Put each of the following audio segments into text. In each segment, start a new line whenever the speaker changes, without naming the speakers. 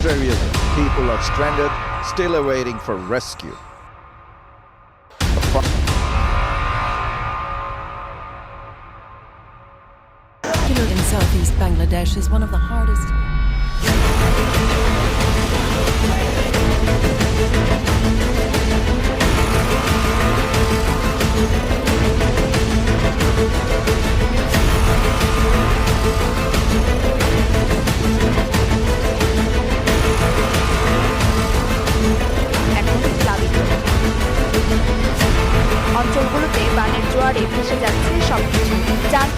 various people are stranded, still awaiting for rescue.
In southeast Bangladesh is one of the hardest.
এখন প্লাবিত অঞ্চলগুলোতে বানের জোয়ারে ভেসে যাচ্ছে সবকিছু, যার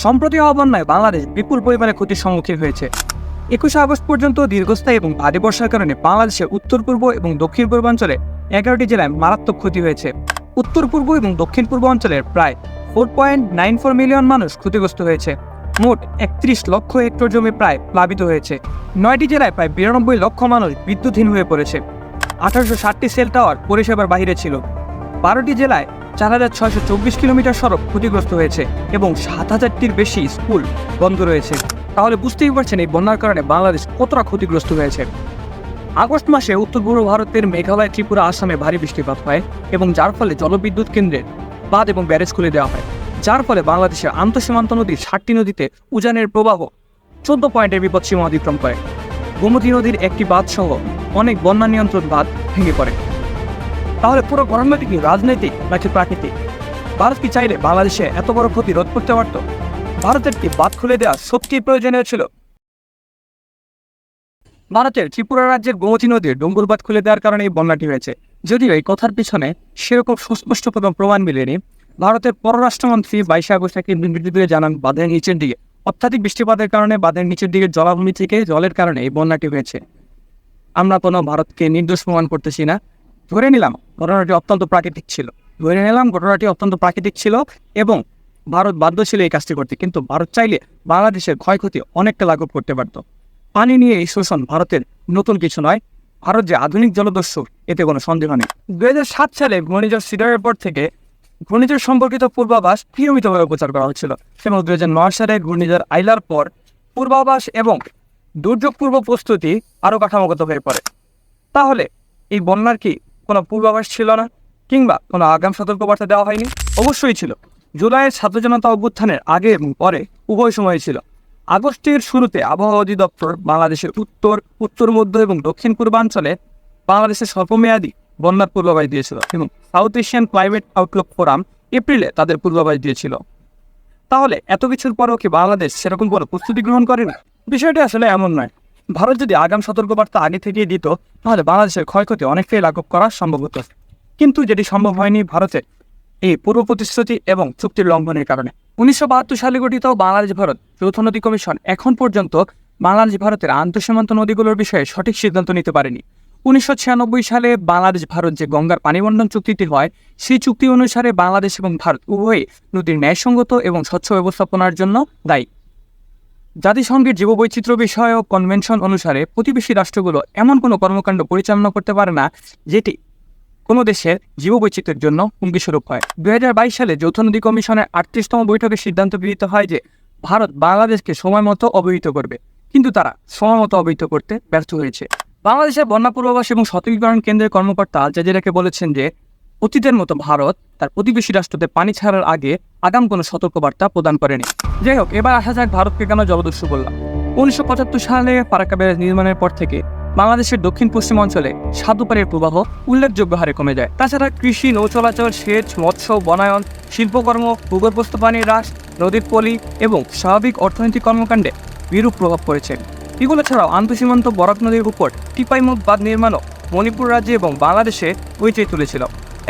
সম্প্রতি হওয়া বন্যায় বাংলাদেশ বিপুল পরিমাণে ক্ষতির সম্মুখীন হয়েছে। 21 আগস্ট পর্যন্ত দীর্ঘস্থায়ী এবং ভারী বর্ষার কারণে বাংলাদেশের উত্তর পূর্ব এবং দক্ষিণ পূর্বাঞ্চলে 11টি জেলায় মারাত্মক ক্ষতি হয়েছে। উত্তর পূর্ব এবং দক্ষিণ পূর্ব অঞ্চলের প্রায় 4.94 মিলিয়ন মানুষ ক্ষতিগ্রস্ত হয়েছে। মোট 31 লক্ষ হেক্টর জমি প্রায় প্লাবিত হয়েছে। 9টি জেলায় প্রায় 92 লক্ষ মানুষ বিদ্যুৎহীন হয়ে পড়েছে। 1860টি সেল টাওয়ার পরিষেবার বাইরে ছিল। 12টি জেলায় 4624 কিলোমিটার সড়ক ক্ষতিগ্রস্ত হয়েছে এবং 7000টির বেশি স্কুল বন্ধ রয়েছে। তাহলে বুঝতেই পারছেন এই বন্যার কারণে বাংলাদেশ কতটা ক্ষতিগ্রস্ত হয়েছে। আগস্ট মাসে উত্তর পূর্ব ভারতের মেঘালয়, ত্রিপুরা, আসামে ভারী বৃষ্টিপাত হয় এবং যার ফলে জলবিদ্যুৎ কেন্দ্রের বাঁধ এবং ব্যারেজ খুলে দেওয়া হয়, যার ফলে বাংলাদেশের আন্তঃসীমান্ত নদীর 7টি নদীতে উজানের প্রবাহ 14 পয়েন্টের বিপদসীমা অতিক্রম করে। গোমতী নদীর একটি বাঁধ সহ অনেক বন্যা নিয়ন্ত্রণ বাঁধ ভেঙে পড়ে। তাহলে পুরো ঘটনাটি কি রাজনৈতিক নাকি প্রাকৃতিক? ভারত কি চাইলে বাংলাদেশে এত বড় ক্ষতি রোধ করতে পারত? ভারতের কি বাঁধ খুলে দেওয়া সত্যিই প্রয়োজনীয় ছিল? ভারতের ত্রিপুরা রাজ্যের গোমতী নদীর ডোঙ্গর বাঁধ খুলে দেওয়ার কারণে এই বন্যাটি হয়েছে, যদিও এই কথার পিছনে সেরকম সুস্পষ্ট কোনো প্রমাণ মেলেনি। ভারতের পররাষ্ট্রমন্ত্রী 22 আগস্ট একটি বিবৃতিতে জানান, বাঁধের নিচের দিকে অত্যাধিক বৃষ্টিপাতের কারণে বাঁধের নিচের দিকে জলাভূমি থেকে জলের কারণে এই বন্যাটি হয়েছে। আমরা কোনো ভারতকে নির্দোষ প্রমাণ করতেছি না। ধরে নিলাম ঘটনাটি অত্যন্ত প্রাকৃতিক ছিল এবং ভারত বাধ্য ছিল এই কাজটি করতে, কিন্তু ভারত চাইলে বাংলাদেশের ক্ষয়ক্ষতি অনেকটা লাঘব করতে পারত। পানি নিয়ে এই শোষণ ভারতের নতুন কিছু নয়। ভারত যে আধুনিক জলদস্যু এতে কোনো সন্দেহ নেই। 2007 সালে ঘূর্ণিঝড় সিডারের পর থেকে ঘূর্ণিঝড় সম্পর্কিত পূর্বাভাস নিয়মিতভাবে প্রচার করা হচ্ছিল এবং 2009 সালে ঘূর্ণিঝড় আইলার পর পূর্বাভাস এবং দুর্যোগ পূর্ব প্রস্তুতি আরও কাঠামোগত হয়ে পড়ে। তাহলে এই বন্যার কি কোনো পূর্বাভাস ছিল না, কিংবা কোনো আগাম সতর্কবার্তা দেওয়া হয়নি? অবশ্যই ছিল। জুলাইয়ের ছাত্র জনতা অভ্যুত্থানের আগে এবং পরে উভয় সময় ছিল। আগস্টের শুরুতে আবহাওয়া অধিদপ্তর বাংলাদেশের উত্তর মধ্য এবং দক্ষিণ পূর্বাঞ্চলে বাংলাদেশের স্বল্পমেয়াদী বন্যার পূর্বাভাস দিয়েছিল এবং south Asian climate Outlook forum এপ্রিলে তাদের পূর্বাভাস দিয়েছিল। তাহলে এত কিছুর পরেও কি বাংলাদেশ সেরকম কোনো প্রস্তুতি গ্রহণ করে না? বিষয়টি আসলে এমন নয়। ভারত যদি আগাম সতর্কবার্তা আগে থেকেই দিত, তাহলে বাংলাদেশের ক্ষয়ক্ষতি অনেকটাই লাঘব করা সম্ভব হতো, কিন্তু যেটি সম্ভব হয়নি ভারতের এই পূর্ব প্রতিশ্রুতি এবং চুক্তির লঙ্ঘনের কারণে। 1972 সালে গঠিত বাংলাদেশ ভারত যৌথ নদী কমিশন এখন পর্যন্ত বাংলাদেশ ভারতের আন্তঃসীমান্ত নদীগুলোর বিষয়ে সঠিক সিদ্ধান্ত নিতে পারেনি। 1996 সালে বাংলাদেশ ভারত যে গঙ্গার পানিবণ্টন চুক্তিটি হয়, সেই চুক্তি অনুসারে বাংলাদেশ এবং ভারত উভয়ই নদীর ন্যায়সঙ্গত এবং স্বচ্ছ ব্যবস্থাপনার জন্য দায়ী। জাতিসংঘের জীববৈচিত্র্য বিষয়ক কনভেনশন অনুসারে প্রতিবেশী রাষ্ট্রগুলো এমন কোনো কর্মকাণ্ড পরিচালনা করতে পারে না যেটি কোনো দেশের জীববৈচিত্র্যের জন্য হুমকিস্বরূপ হয়। 2022 সালে যৌথ নদী কমিশনের 38তম বৈঠকে সিদ্ধান্ত গৃহীত হয় যে ভারত বাংলাদেশকে সময় মতো অবহিত করবে, কিন্তু তারা সময় মতো অবহিত করতে ব্যর্থ হয়েছে। বাংলাদেশের বন্যা পূর্বাভাস এবং সতর্কীকরণ কেন্দ্রের কর্মকর্তা আল জাজিরাকে বলেছেন যে অতীতের মতো ভারত তার প্রতিবেশী রাষ্ট্রদের পানি ছাড়ার আগে আগাম কোনো সতর্কবার্তা প্রদান করেনি। যাই হোক, এবার আসা যাক ভারতকে কেন জলদস্যু বললাম। 1975 সালে ফারাক্কা ব্যারেজ নির্মাণের পর থেকে বাংলাদেশের দক্ষিণ পশ্চিম অঞ্চলে স্বাদুপানির প্রবাহ উল্লেখযোগ্য হারে কমে যায়। তাছাড়া কৃষি, নৌ চলাচল, সেচ, মৎস্য, বনায়ন, শিল্পকর্ম, ভূগর্ভস্থ পানির হ্রাস, নদীর পলি এবং স্বাভাবিক অর্থনৈতিক কর্মকাণ্ডে বিরূপ প্রভাব পড়েছে। এগুলো ছাড়াও আন্তঃসীমান্ত বরাক নদীর উপর টিপাইমুখ বাঁধ নির্মাণও মণিপুর রাজ্যে এবং বাংলাদেশে হইচই তুলেছিল।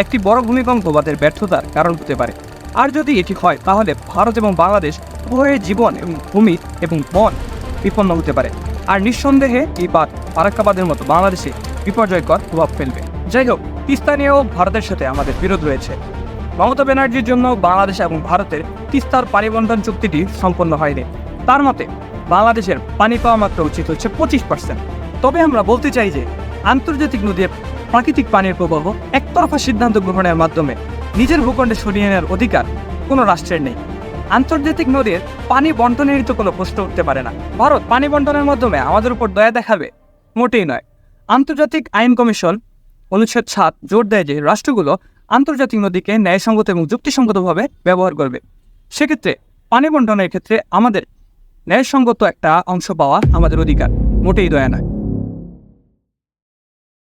একটি বড় ভূমিকম্প বাঁধের ব্যর্থতার কারণ হতে পারে। আর যদি এটি হয়, তাহলে ভারত এবং বাংলাদেশ উভয়ের জীবন এবং ভূমি এবং বন বিপন্ন হতে পারে। আর নিঃসন্দেহে এই বাঁধ ফারাক্কা বাঁধের মতো বাংলাদেশে বিপর্যয়কর প্রভাব ফেলবে। যাই হোক, তিস্তা নিয়েও ভারতের সাথে আমাদের বিরোধ রয়েছে। মমতা ব্যানার্জির জন্য বাংলাদেশ এবং ভারতের তিস্তার পানি বন্টন চুক্তিটি সম্পন্ন হয়নি। তার মতে বাংলাদেশের পানি পাওয়া মাত্র উচিত হচ্ছে 25%। তবে আমরা বলতে চাই যে আন্তর্জাতিক নদীর প্রাকৃতিক পানির প্রবাহ একতরফা সিদ্ধান্ত গ্রহণের মাধ্যমে নিজের ভূখণ্ডে সরিয়ে নেওয়ার অধিকার কোনো রাষ্ট্রের নেই। আন্তর্জাতিক নদীর পানি বন্টনের তো কোনো প্রশ্ন উঠতে পারে না। ভারত পানি বন্টনের মাধ্যমে আমাদের উপর দয়া দেখাবে? মোটেই নয়। আন্তর্জাতিক আইন কমিশন অনুচ্ছেদ 7 জোর দেয় যে রাষ্ট্রগুলো আন্তর্জাতিক নদীকে ন্যায়সঙ্গত এবং যুক্তিসঙ্গতভাবে ব্যবহার করবে। সেক্ষেত্রে পানি বন্টনের ক্ষেত্রে আমাদের ন্যায়সঙ্গত একটা অংশ পাওয়া আমাদের অধিকার, মোটেই দয়া নয়।